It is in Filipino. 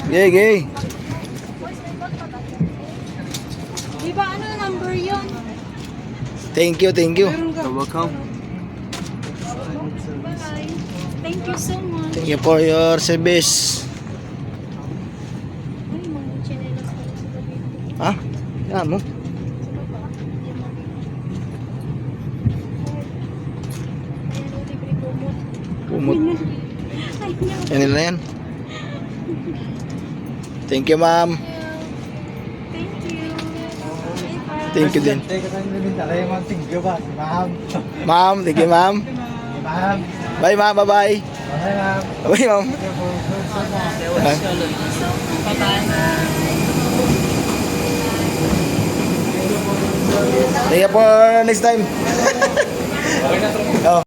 Gay, gay. Di ba ano number yun? Thank you, thank you. You're welcome. Bye. Thank you so much. Thank you for your service. Ay, mga chinelas pala sa gabi. Ha? Yan mo. Ayan, libre kumot. Kumot. Ay, no. Yan nila yan. Thank you, ma'am. Thank you. Bye-bye. Thank you din. Thank you ba? Ma'am. Ma'am, thank you, ma'am. Ma'am. Bye, ma'am. Bye-bye. Okay, ma'am. Bye, ma'am. Thank you for next time. Oh.